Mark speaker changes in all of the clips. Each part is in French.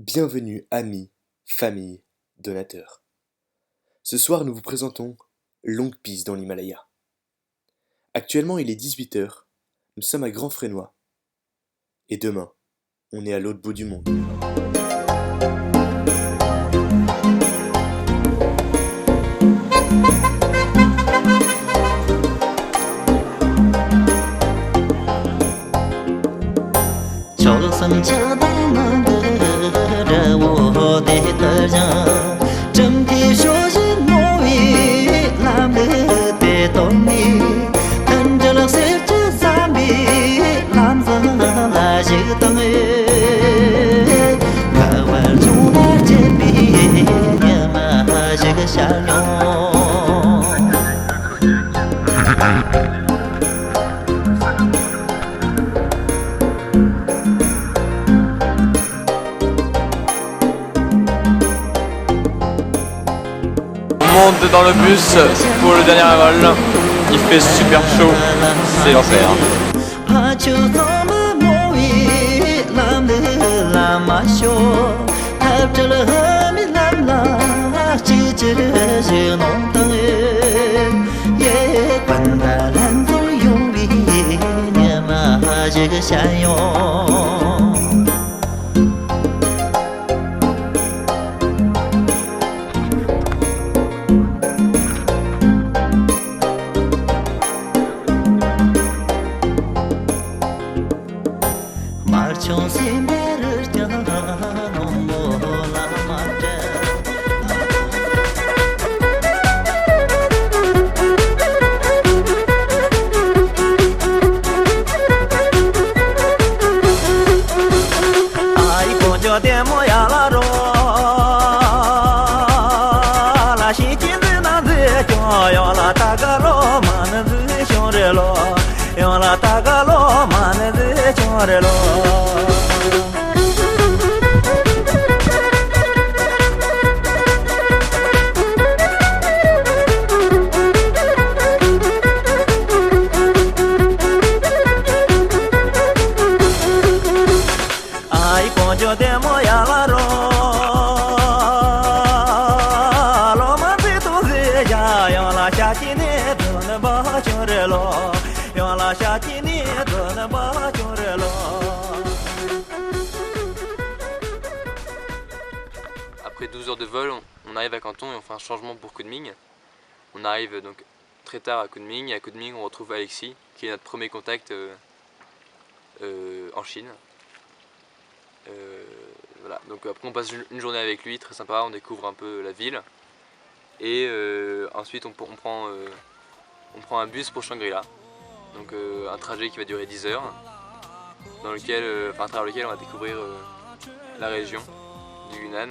Speaker 1: Bienvenue amis, famille, donateurs. Ce soir nous vous présentons Longue Piste dans l'Himalaya. Actuellement il est 18 h, nous sommes à Grand Fresnoy. Et demain, on est à l'autre bout du monde.
Speaker 2: On monte dans le bus pour le dernier vol. Il fait super chaud, c'est l'enfer.
Speaker 3: Après 12 heures de vol, on arrive à Canton et on fait un changement pour Kunming. On arrive donc très tard à Kunming et à Kunming on retrouve Alexis qui est notre premier contact en Chine. Voilà. Donc après on passe une journée avec lui, très sympa, on découvre un peu la ville. Et ensuite on prend un bus pour Shangri-La. Donc un trajet qui va durer 10 heures, à travers lequel on va découvrir la région du Yunnan.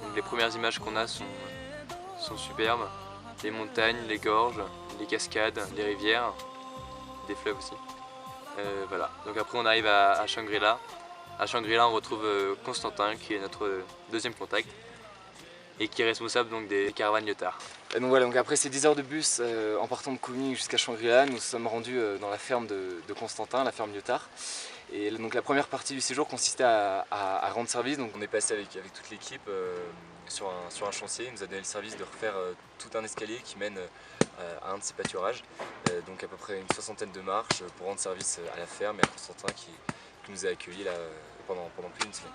Speaker 3: Donc, les premières images qu'on a sont superbes. Les montagnes, les gorges, les cascades, les rivières, des fleuves aussi. Voilà. Donc après on arrive à Shangri-La. À Shangri-La on retrouve Constantin qui est notre deuxième contact et qui est responsable donc des caravanes Lyotard.
Speaker 4: Et donc voilà, donc après ces 10 heures de bus en partant de Kunming jusqu'à Shangri-La, nous sommes rendus dans la ferme de Constantin, la ferme Lyotard. Et donc la première partie du séjour consistait à rendre service. Donc on est passé avec toute l'équipe sur un chantier. Il nous a donné le service de refaire tout un escalier qui mène à un de ces pâturages. Donc à peu près une 60aine de marches pour rendre service à la ferme et à Constantin qui nous a accueillis là pendant plus d'une semaine.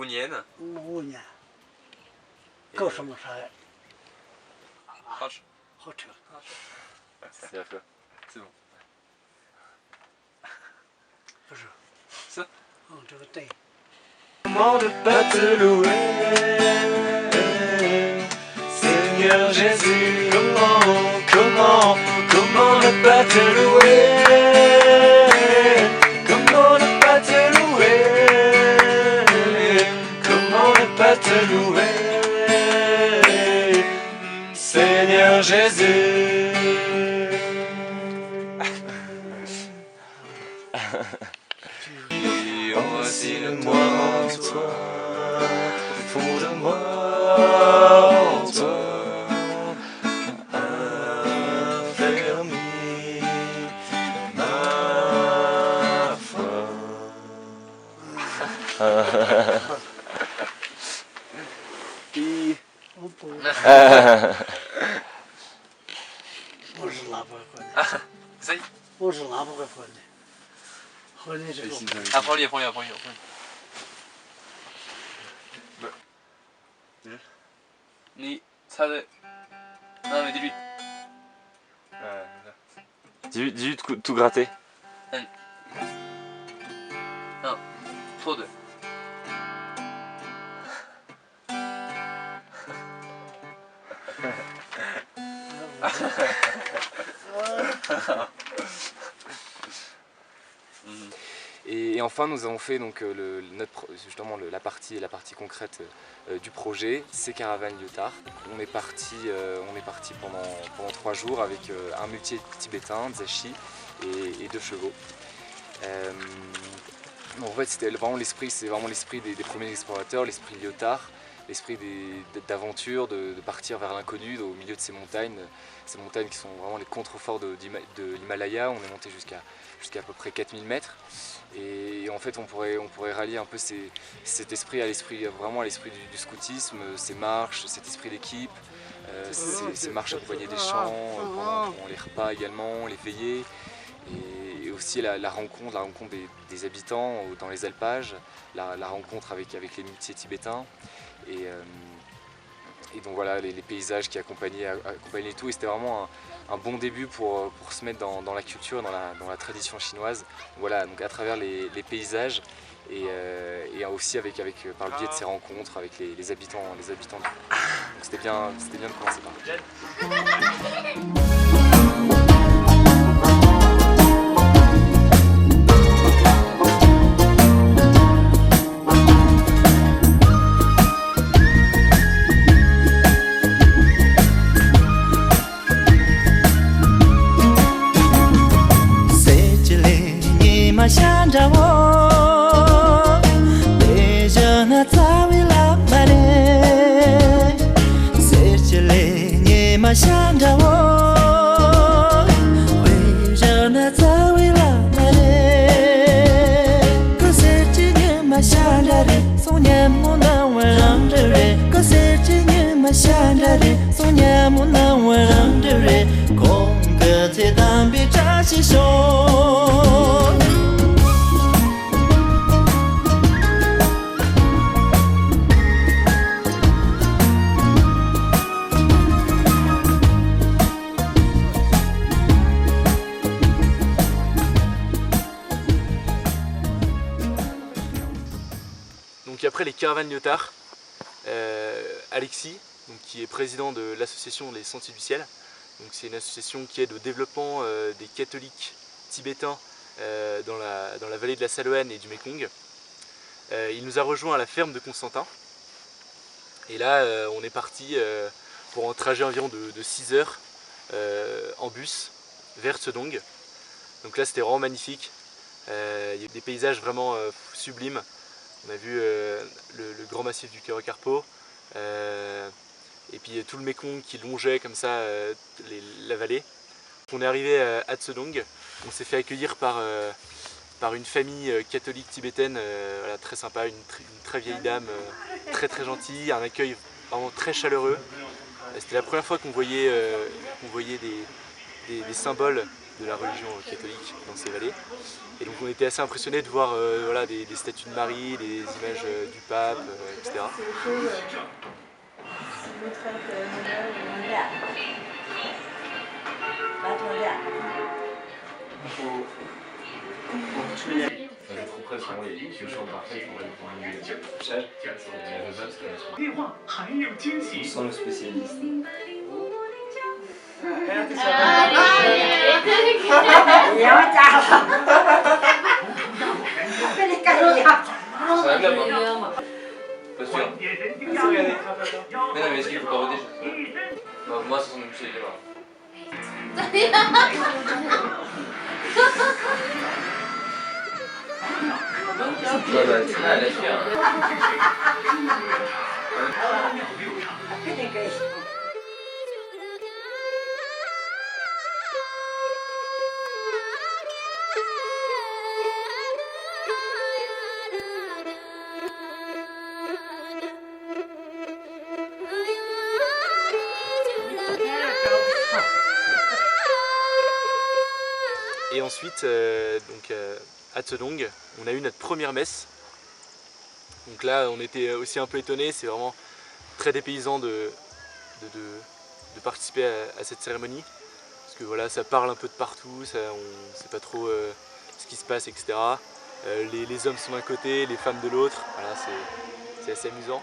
Speaker 3: 5年。
Speaker 5: 5年，Et, 搞什么啥呀？
Speaker 3: 好吃。
Speaker 5: 好吃。
Speaker 4: C'est la fleur. C'est bon.
Speaker 5: 不是。
Speaker 3: 是。
Speaker 5: 这个对。
Speaker 6: Comment ne pas te louer, Seigneur Jésus, comment ne pas te louer, comment ne pas te louer, comment ne pas te louer, Seigneur Jésus. Enracine-moi en toi, fonde-moi en toi, affermis ma foi.
Speaker 5: 我是拉不回来，
Speaker 3: Ça y est.
Speaker 5: 我是拉不回来的。回来这个。
Speaker 3: Ah, prends-lui, prends-lui, prends-lui. Ni, ça de... Non mais dis-lui.
Speaker 4: Dis-lui de tout gratter.
Speaker 3: Non, trop de.
Speaker 4: Et enfin, nous avons fait donc, justement la partie concrète du projet, c'est Caravane Lyotard. On est parti pendant 3 jours avec un muletier tibétain, Zashi, et 2 chevaux. En fait, c'était vraiment l'esprit des premiers explorateurs, l'esprit Lyotard, l'esprit d'aventure, de partir vers l'inconnu au milieu de ces montagnes qui sont vraiment les contreforts de l'Himalaya. On est monté jusqu'à à peu près 4000 mètres. Et en fait, on pourrait rallier un peu cet esprit vraiment à l'esprit du scoutisme, ces marches, cet esprit d'équipe, ces marches accompagnées des chants, pendant les repas également, les veillées, et aussi la rencontre des habitants dans les alpages, la rencontre avec les muletiers tibétains, et donc voilà les paysages qui accompagnaient tout. Et c'était vraiment un bon début pour se mettre dans la culture, dans la tradition chinoise. Voilà, donc à travers les paysages et aussi par le biais de ces rencontres avec les habitants. Donc c'était bien de commencer par là.
Speaker 7: Donc après les caravanes Lyotard, Alexis, donc, qui est président de l'association Les Sentiers du Ciel, c'est une association qui aide au développement des catholiques tibétains dans la vallée de la Saloane et du Mékong. Il nous a rejoint à la ferme de Constantin, et là on est parti pour un trajet environ de 6 heures en bus vers Tsedong. Donc là c'était vraiment magnifique, il y a des paysages vraiment sublimes. On a vu le grand massif du Karakarpo, et puis tout le Mékong qui longeait comme ça la vallée. On est arrivé à Tsedong, on s'est fait accueillir par une famille catholique tibétaine, voilà, très sympa, une très vieille dame, très gentille, un accueil vraiment très chaleureux. C'était la première fois qu'on voyait des symboles de la religion catholique dans ces vallées. Et donc on était assez impressionnés de voir voilà, des statues de Marie, des images du pape, etc.
Speaker 3: Les trop près sont les champs parfaits pour le couchage. On sent le spécialiste. Ça va là-bas. Pas sûr. Mais non, mais est-ce qu'il faut pas voter? Moi, ça semble que là-bas. Ouais, bah, c'est là, laisse faire.
Speaker 7: Et ensuite, à Tsedong, on a eu notre première messe. Donc là, on était aussi un peu étonnés, c'est vraiment très dépaysant de participer à cette cérémonie. Parce que voilà, ça parle un peu de partout, on ne sait pas trop ce qui se passe, etc. Les hommes sont d'un côté, les femmes de l'autre, voilà, c'est assez amusant.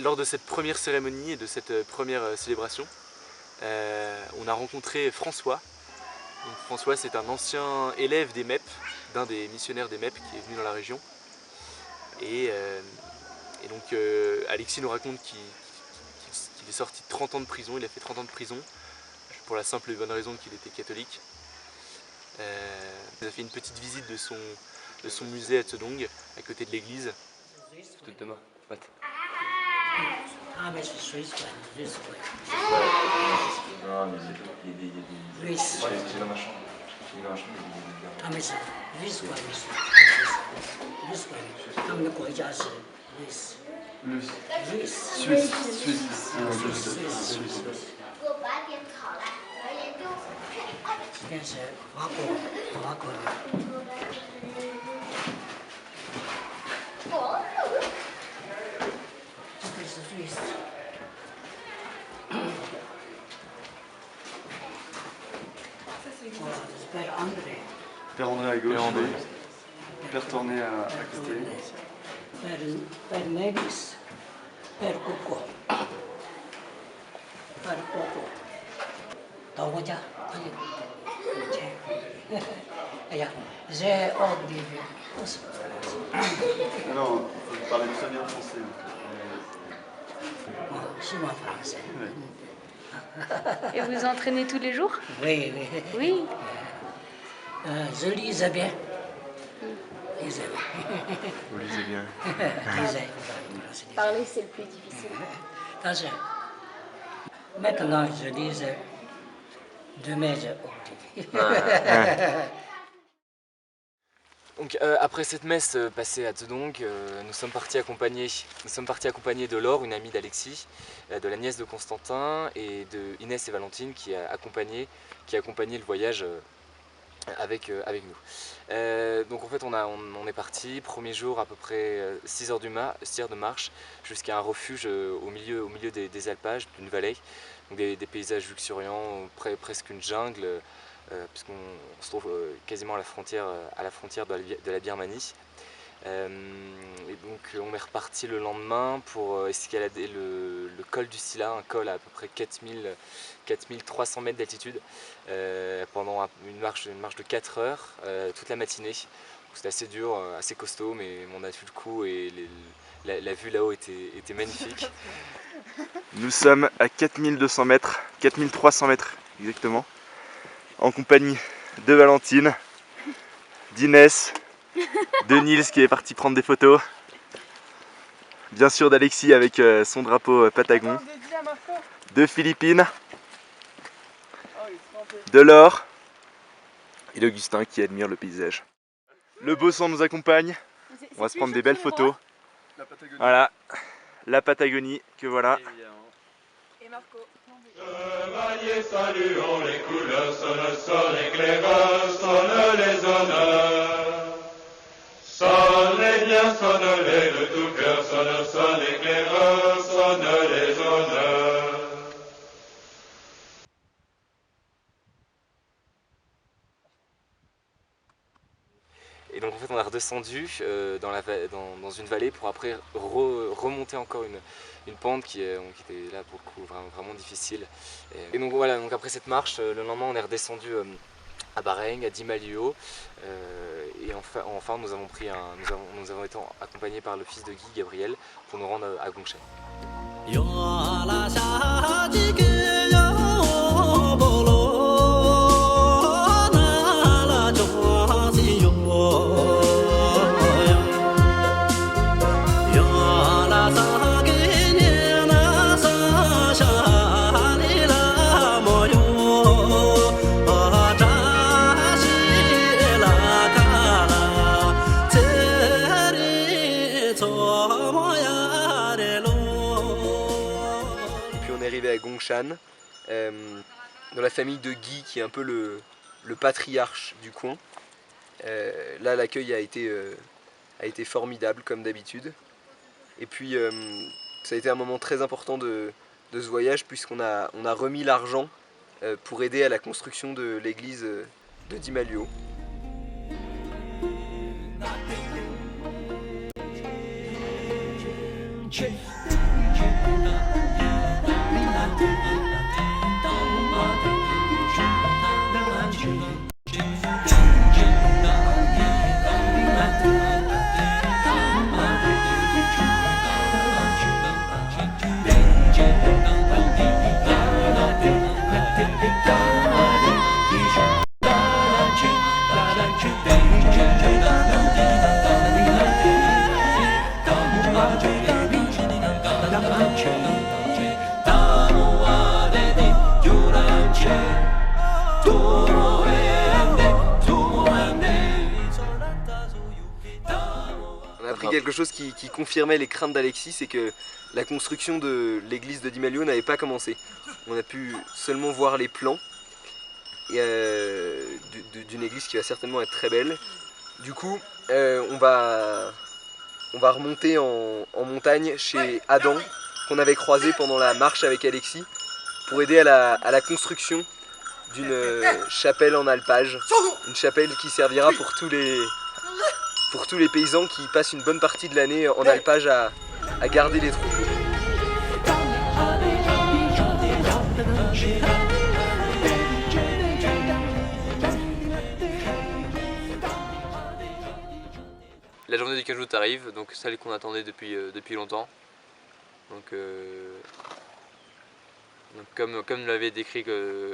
Speaker 7: Lors de cette première cérémonie et de cette première célébration, on a rencontré François. Donc François, c'est un ancien élève des MEP, d'un des missionnaires des MEP qui est venu dans la région. Et donc Alexis nous raconte qu'il est sorti de 30 ans de prison, il a fait 30 ans de prison, pour la simple et bonne raison qu'il était catholique. Il a fait une petite visite de son musée à Tsedong, à côté de l'église.
Speaker 3: Peut-être demain.
Speaker 5: Ah, mais c'est suisse, russe,
Speaker 3: Non, mais c'est tout. Il y a des...
Speaker 5: russe.
Speaker 3: J'ai dans ma chambre. J'ai dans ma chambre, il y a des...
Speaker 5: Ah, mais c'est russe, russe. Russe,他们的国家是 russe。Suisse。
Speaker 8: 我把点烤了，我研究。
Speaker 5: 今天是法国的。这个是瑞士。Père André.
Speaker 6: Père André à gauche. Père tourné à côté.
Speaker 5: Père Nevis. Père Coco. Père Coco. 到我家，哎呀，j'ai oublié.
Speaker 6: Alors, parlez très bien français.
Speaker 5: Bon, je suis moi français.
Speaker 9: Et vous entraînez tous les jours?
Speaker 5: Oui, oui.
Speaker 9: Oui.
Speaker 5: Je lisais bien. Lisais bien.
Speaker 1: Vous lisez bien.
Speaker 5: Lisais.
Speaker 9: Parler, c'est le plus difficile.
Speaker 5: Attention. Maintenant, je lise de mes ordi.
Speaker 4: Donc après cette messe passée à Zedong, nous sommes partis accompagnés de Laure, une amie d'Alexis, de la nièce de Constantin, et de Inès et Valentine qui accompagnaient le voyage avec nous. Donc en fait on est parti, premier jour à peu près 6 heures de marche jusqu'à un refuge au milieu des alpages, d'une vallée, donc des paysages luxuriants, presque une jungle, puisqu'on se trouve quasiment à la frontière de la Birmanie. Et donc on est reparti le lendemain pour escalader le col du Silla, un col à peu près 4300 mètres d'altitude, pendant une marche de 4 heures toute la matinée. C'était assez dur, assez costaud, mais on a tenu le coup et la vue là-haut était magnifique.
Speaker 1: Nous sommes à 4200 mètres, 4300 mètres exactement, en compagnie de Valentine, d'Inès, de Nils qui est parti prendre des photos, bien sûr d'Alexis avec son drapeau Patagon, de Philippine, de Laure et d'Augustin qui admire le paysage. Le beau sang nous accompagne, on va se prendre des belles photos. Voilà, la Patagonie que voilà.
Speaker 9: Et Marco.
Speaker 10: Chevaliers, saluons les couleurs, sonne éclaireur, sonne les honneurs. Sonne les biens, sonne les de tout cœur, sonne éclaireur, sonne les honneurs.
Speaker 4: Et donc en fait on a redescendu dans une vallée pour après remonter encore une pente qui était là pour le coup vraiment difficile. Et donc voilà, donc après cette marche, le lendemain on est redescendu à Bahreïn, à Dimaluo, et enfin nous avons été accompagnés par le fils de Guy, Gabriel, pour nous rendre à Gongshan.
Speaker 3: À Gongshan, dans la famille de Guy qui est un peu le patriarche du coin. Là l'accueil a été formidable comme d'habitude, et puis ça a été un moment très important de ce voyage puisqu'on a remis l'argent pour aider à la construction de l'église de Dimaluo. Quelque chose qui confirmait les craintes d'Alexis, c'est que la construction de l'église de Dimaluo n'avait pas commencé. On a pu seulement voir les plans d'une église qui va certainement être très belle. Du coup, on va remonter en montagne chez Adam, qu'on avait croisé pendant la marche avec Alexis, pour aider à la construction d'une chapelle en alpage, une chapelle qui servira pour tous les paysans qui passent une bonne partie de l'année en alpage à garder les troupeaux. la journée du 15 août arrive, donc celle qu'on attendait depuis longtemps. Donc comme l'avait décrit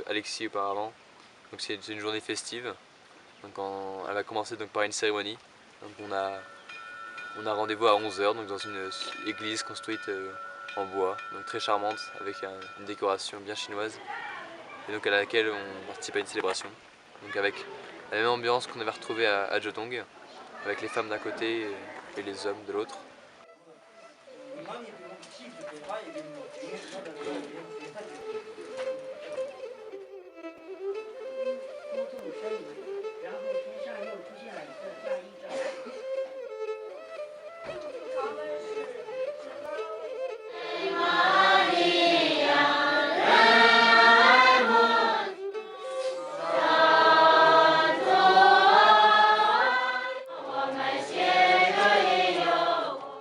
Speaker 3: Alexis auparavant, donc c'est une journée festive. Donc elle va commencer donc par une cérémonie. Donc on a rendez-vous à 11 h donc dans une église construite en bois, donc très charmante avec une décoration bien chinoise, et donc à laquelle on participe à une célébration. Donc avec la même ambiance qu'on avait retrouvée à Jotong, avec les femmes d'un côté et les hommes de l'autre.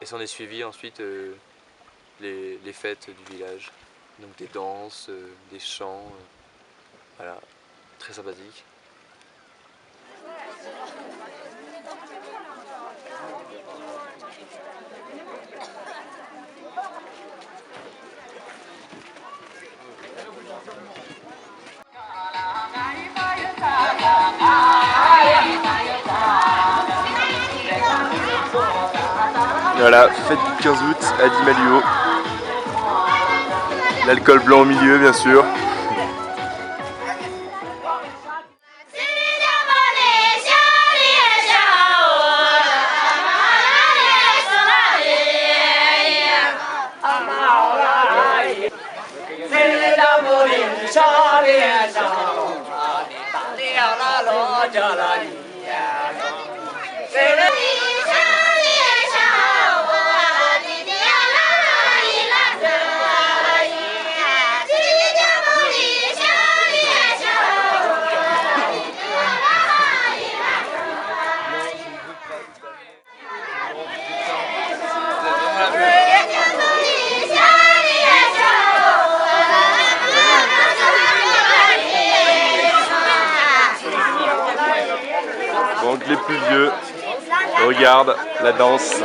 Speaker 3: Et s'en est suivi ensuite les fêtes du village, donc des danses, des chants, voilà, très sympathique.
Speaker 11: Voilà, fête du 15 août à Dimaluo. L'alcool blanc au milieu, bien sûr. Donc les plus vieux regardent la danse.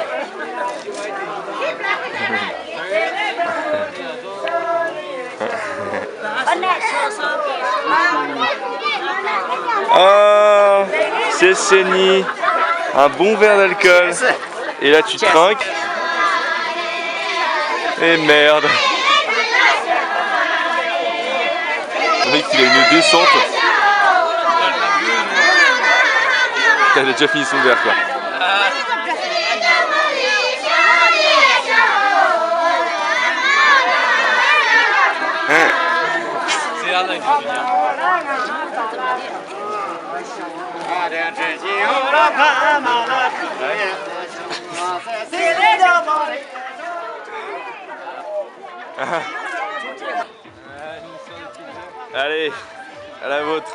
Speaker 11: Ah, c'est Séni, un bon verre d'alcool. Et là tu trinques. Et merde. Le mec il a une descente. Il a déjà fini son verre quoi.
Speaker 2: C'est l'arnaque, je veux dire.
Speaker 11: Allez, à la vôtre.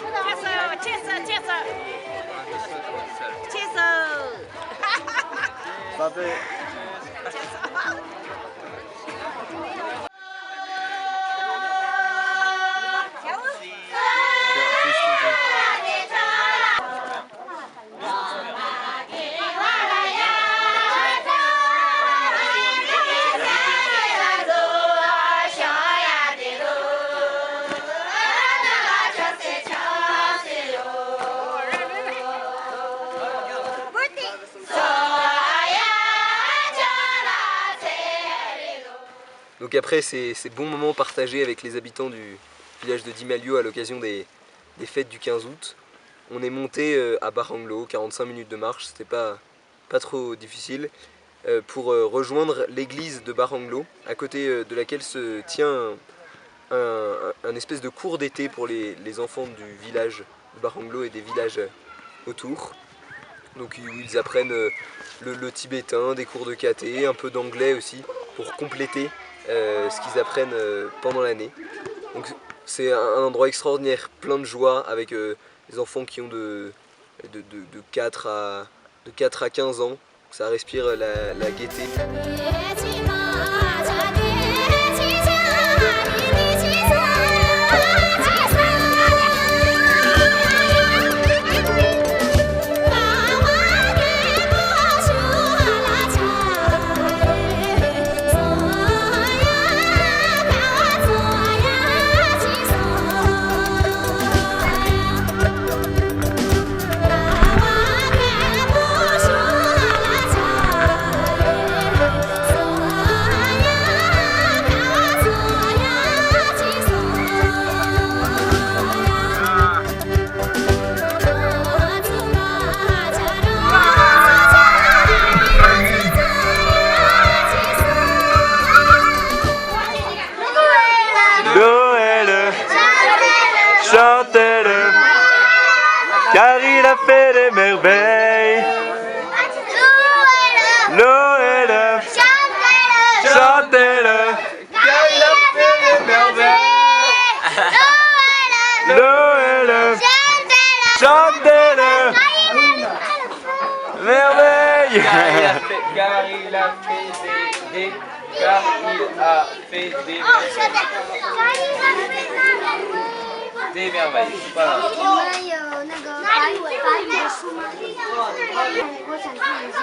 Speaker 3: Donc après ces bons moments partagés avec les habitants du village de Dimaluo à l'occasion des fêtes du 15 août, on est monté à Baranglo, 45 minutes de marche, c'était pas trop difficile, pour rejoindre l'église de Baranglo, à côté de laquelle se tient un espèce de cours d'été pour les enfants du village de Baranglo et des villages autour. Donc où ils apprennent le tibétain, des cours de karaté, un peu d'anglais aussi, pour compléter ce qu'ils apprennent pendant l'année. Donc c'est un endroit extraordinaire, plein de joie, avec des enfants qui ont de 4 à 15 ans. Ça respire la gaieté.
Speaker 11: chantez-le, car il a fait des merveilles. Louez-le, chantez-le, car il a fait des merveilles. Louez-le, chantez-le, merveille.
Speaker 2: Car il a fait des merveilles. Voilà.
Speaker 8: 你们有那个法语的书吗？我想看一下。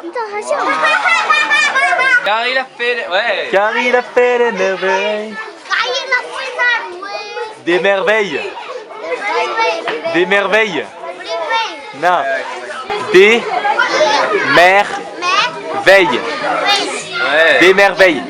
Speaker 8: 你咋还笑？
Speaker 2: Car il a fait des... Ouais.
Speaker 11: Car il a fait des merveilles. Des merveilles. Des merveilles. Non. Des merveilles.
Speaker 2: Ouais.
Speaker 11: Des merveilles.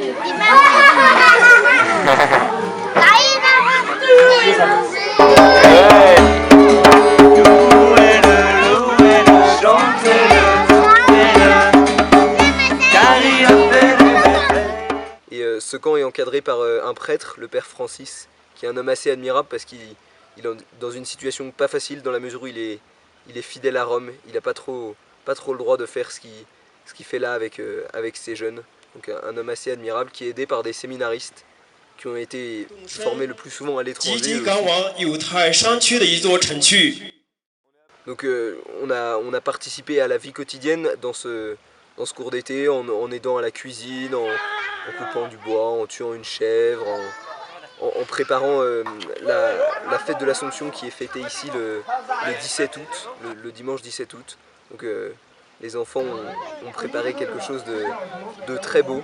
Speaker 3: Et ce camp est encadré par un prêtre, le père Francis, qui est un homme assez admirable parce qu'il est dans une situation pas facile dans la mesure où il est fidèle à Rome. Il n'a pas trop le droit de faire ce qu'il fait là avec ses jeunes. Donc un homme assez admirable qui est aidé par des séminaristes qui ont été formés le plus souvent à l'étranger. Donc on a participé à la vie quotidienne dans ce cours d'été en aidant à la cuisine, en coupant du bois, en tuant une chèvre, en préparant la fête de l'Assomption qui est fêtée ici le 17 août, le dimanche 17 août. Donc les enfants ont préparé quelque chose de très beau.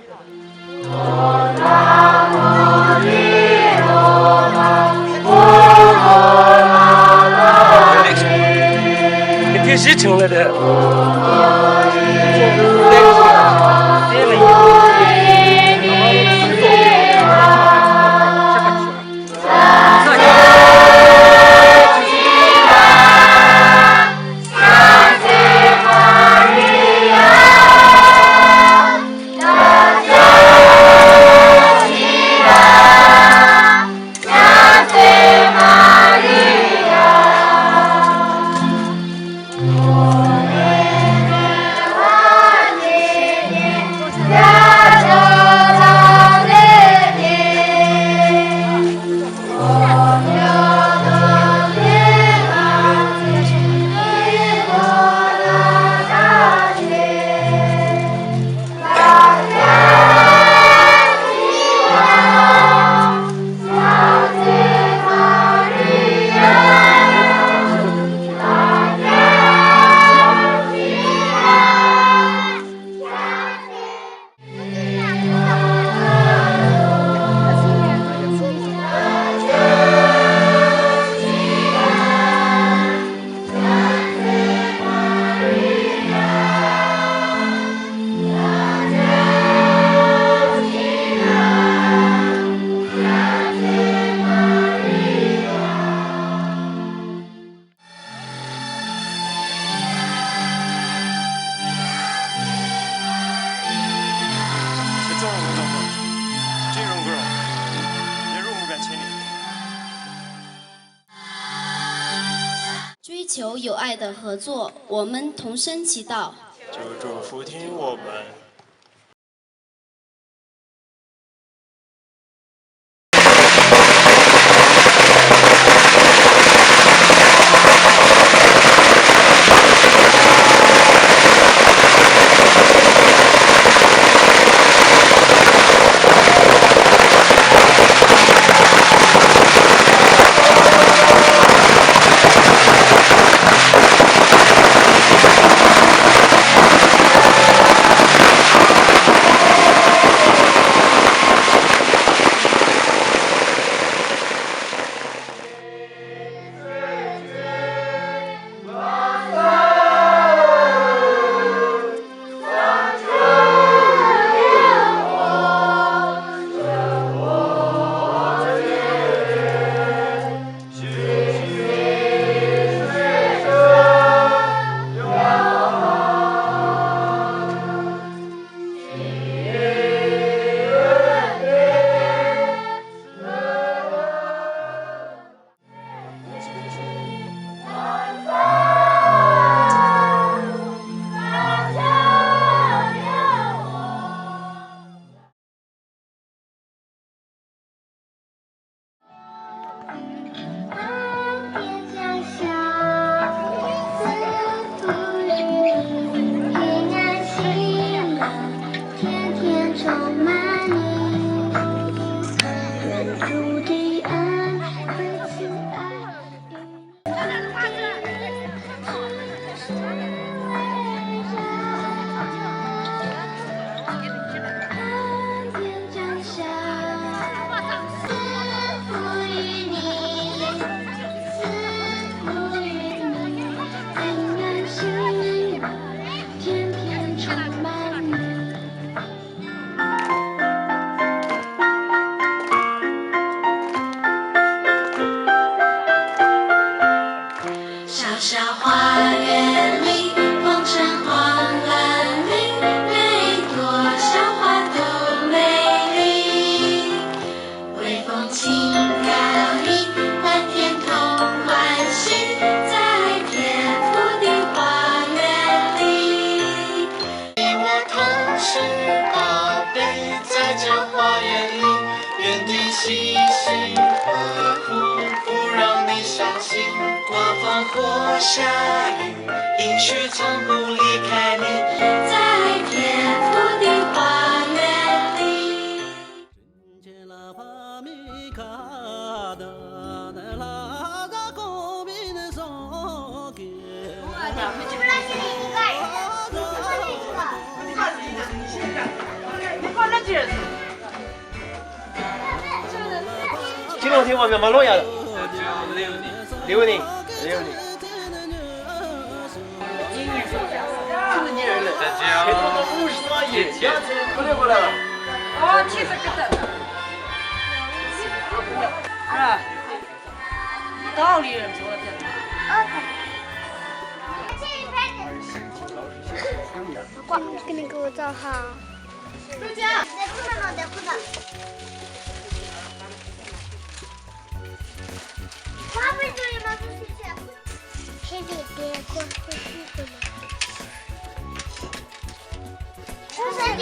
Speaker 12: 追求友爱的合作，我们同声祈祷。
Speaker 13: 求主福听我们。
Speaker 8: 充满你，愿主的恩和慈爱。
Speaker 13: 细心呵护，不让你伤心。刮风或下雨，应许从不离开你，在天父的花园里。
Speaker 14: 今天晚上蛮落下的。六年。就是你儿子。开多少50万亿，现在过来了。哦，其实可得。啊，道理人说的。
Speaker 8: 挂，给你给我照好。周江，在裤上呢，在裤上。他们这里吗？这里别过出去的了。这是你。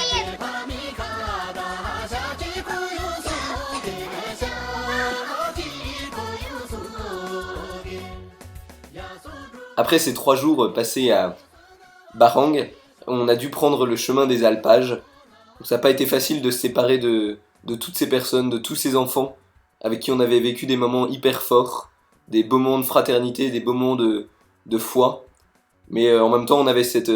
Speaker 1: Après ces 3 jours passés à Barang, on a dû prendre le chemin des alpages. Donc ça n'a pas été facile de se séparer de toutes ces personnes, de tous ces enfants avec qui on avait vécu des moments hyper forts, des beaux moments de fraternité, des beaux moments de foi. Mais en même temps on avait cette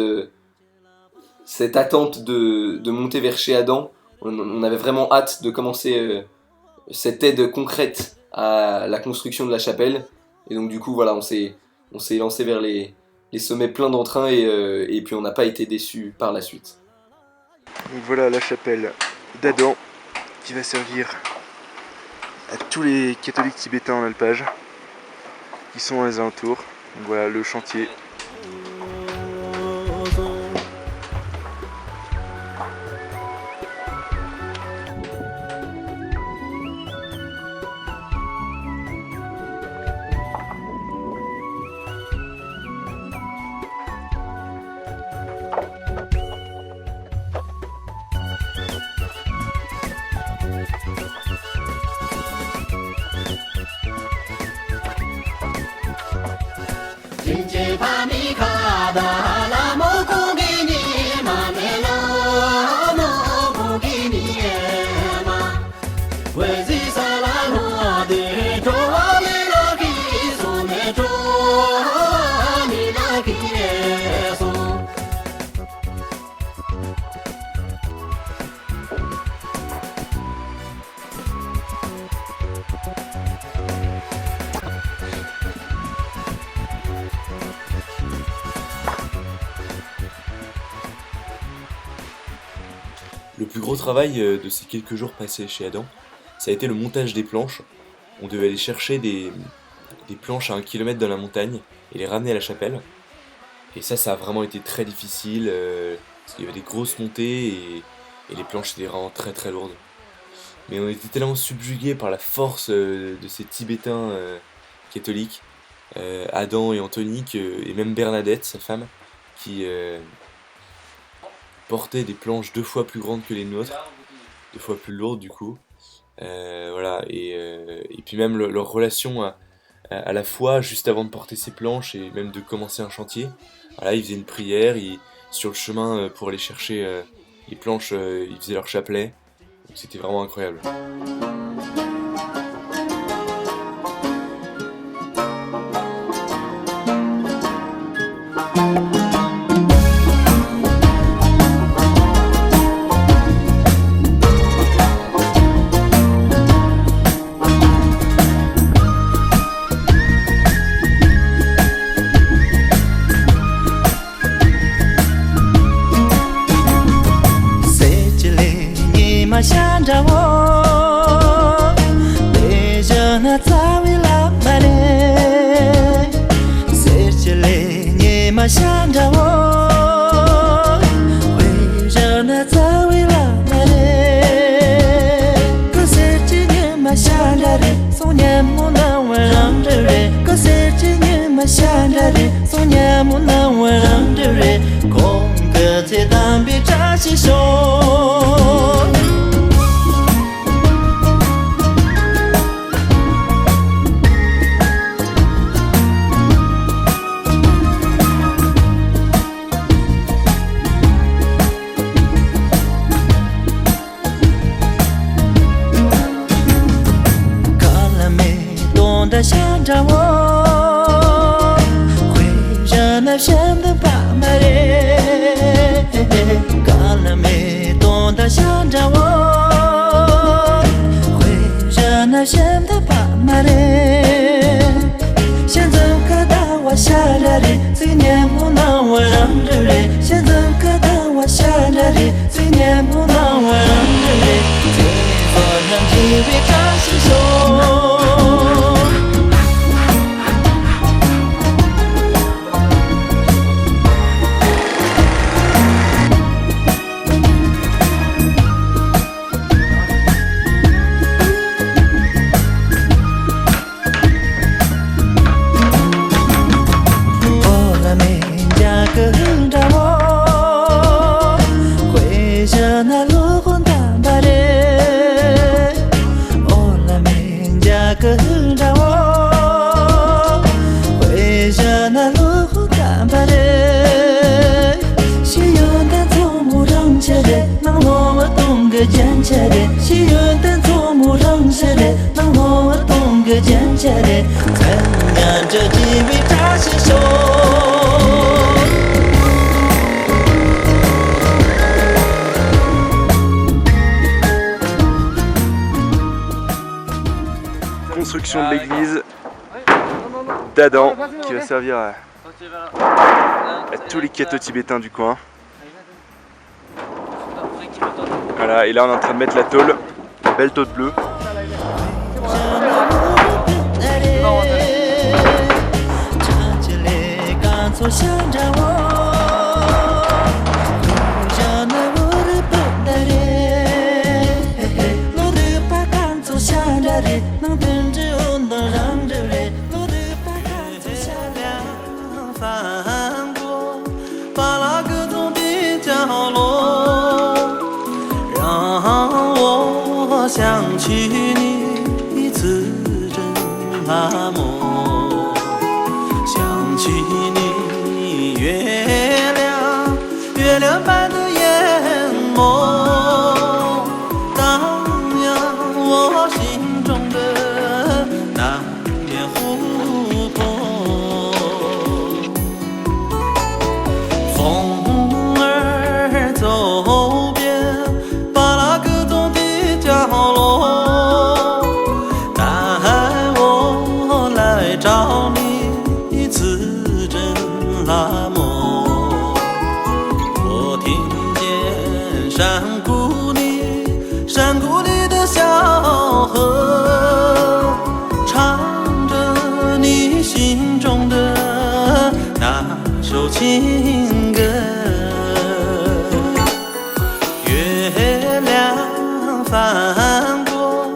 Speaker 1: attente de monter vers chez Adam. On avait vraiment hâte de commencer cette aide concrète à la construction de la chapelle. Et donc du coup voilà, on s'est lancé vers les sommets pleins d'entrain et puis on n'a pas été déçus par la suite.
Speaker 11: Donc voilà la chapelle d'Adam qui va servir à tous les catholiques tibétains en alpage qui sont dans les alentours. Donc voilà le chantier.
Speaker 1: Le plus gros travail de ces quelques jours passés chez Adam, ça a été le montage des planches. On devait aller chercher des planches à 1 kilomètre dans la montagne et les ramener à la chapelle. Et ça a vraiment été très difficile, parce qu'il y avait des grosses montées et les planches étaient vraiment très très lourdes. Mais on était tellement subjugués par la force de ces Tibétains catholiques, Adam et Anthony, et même Bernadette, sa femme, qui portaient des planches 2 fois plus grandes que les nôtres, 2 fois plus lourdes du coup. Voilà, et puis même leur relation à la fois juste avant de porter ces planches et même de commencer un chantier. Voilà, ils faisaient une prière sur le chemin pour aller chercher ils faisaient leur chapelet, donc c'était vraiment incroyable.
Speaker 13: 想着我，背着那草为拉马嘞，谁起来你们想着我，背着那草为拉马嘞，可谁知你们想着的，送年不能我让着人，可谁知你们想着的，送年不能我让着人，空个在当别扎起手。想着我，会热闹什么爸妈嘞？干了没懂得想着我，会热闹什么爸妈嘞？现在可到我想着的，最年不能我让着嘞。现在可到我想着的，最年不能我让着嘞。最不能体会张是手。跟着我，回着那路红大巴的，哦拉美家跟着我，回着那路红大巴的，西游的做木扔下的，能落我东个捡起的，西游的做木扔下的，能落我东个捡起的，怎样这几位扎起手。
Speaker 11: Construction de l'église d'Adam qui va servir à tous les cathos tibétains du coin. Voilà, et là on est en train de mettre la tôle, une belle tôle bleue.
Speaker 13: 我想起你自真阿莫，想起你月亮般的眼眸，荡漾我心中的那片湖泊。风儿走遍巴拉格宗的角落，带我来找你自真阿莫。我听见山谷里的小河，唱着你心中的那首情歌。月亮翻过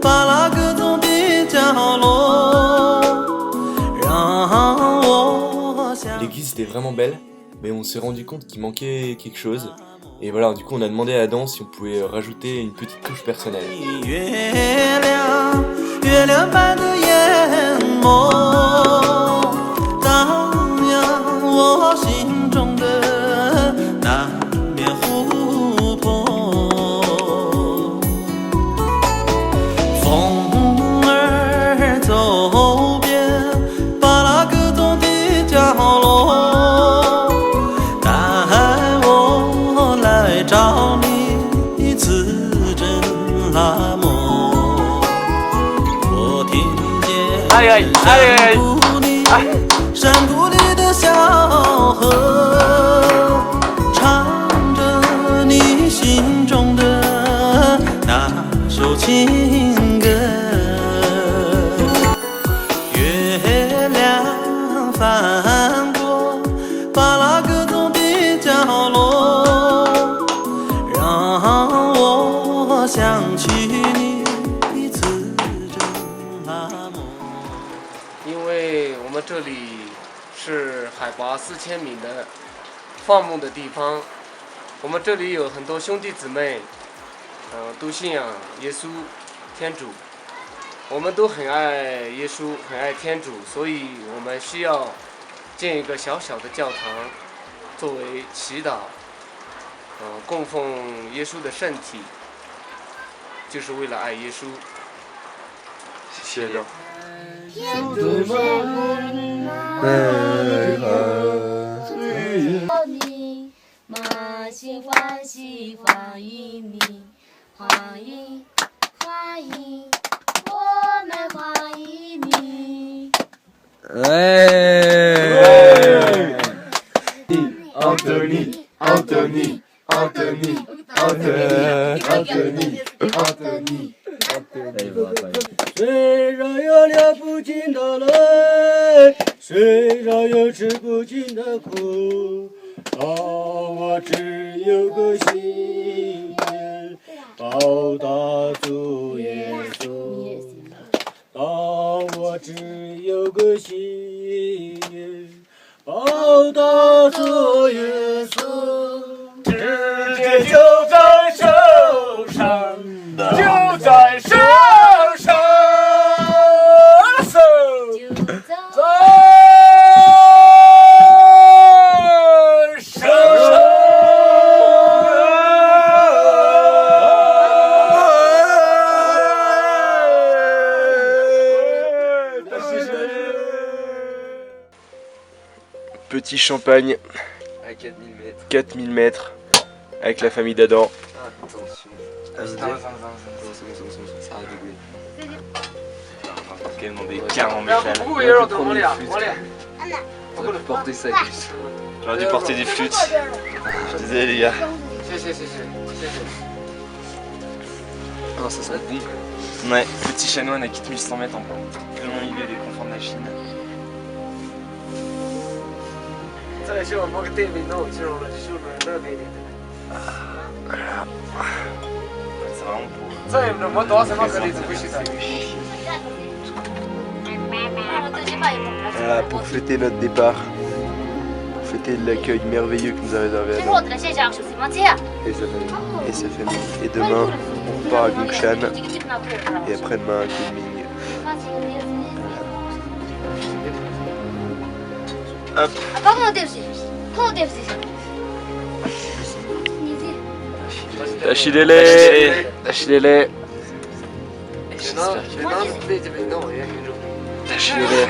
Speaker 13: 巴拉格宗的角落，让我想。
Speaker 1: L'église était vraiment belle, mais on s'est rendu compte qu'il manquait quelque chose. Et voilà, du coup on a demandé à Adam si on pouvait rajouter une petite touche personnelle.
Speaker 13: 月亮般的眼眸，荡漾我心中的那片湖泊。次真拉莫，我听见山谷里的小河，唱着你心中的那首情歌。月亮翻过巴拉格宗的角落，让我想起你的次真拉莫。
Speaker 15: 因为我们这里是海拔4000米的放牧的地方，我们这里有很多兄弟姊妹，都信仰耶稣、天主，我们都很爱耶稣，很爱天主，所以我们需要建一个小小的教堂，作为祈祷，供奉耶稣的圣体，就是为了爱耶稣。
Speaker 11: 谢谢。
Speaker 16: 你满心欢喜欢迎你，欢迎欢迎，我们欢迎你。
Speaker 10: 奥德尼，奥德尼，奥德尼，奥德尼，奥德尼，奥德尼。
Speaker 17: 虽然有流不尽的泪，虽然有吃不尽的苦，但我只有个心愿，报答主耶稣。但我只有个心愿，报答主耶稣。
Speaker 10: 世界就在手上，就在手上，在手上。
Speaker 11: Petit champagne
Speaker 4: À 4000 mètres.
Speaker 11: 4000 mètres avec la famille d'Adam.
Speaker 4: Attention.
Speaker 3: Ça a doublé.
Speaker 11: Quellement des carres en métal.
Speaker 4: J'aurais pu porter ça plus.
Speaker 11: J'aurais dû porter des flûtes. Je suis désolé les gars.
Speaker 4: Non, ça serait bon.
Speaker 11: Ouais, petit chanoine à 4100 mètres en plein milieu des confins de la Chine.
Speaker 15: 这是我们个对面弄，就是我们那边的。
Speaker 11: C'est vraiment beau.
Speaker 15: 这有么多什么可以不许的。
Speaker 11: Voilà, pour fêter notre départ, pour fêter l'accueil merveilleux que nous a réservé Adam et sa famille. Et demain, on part à Gongshan et après-demain à Kunming. Hop. Tachilele. Tachilele. Tachilele.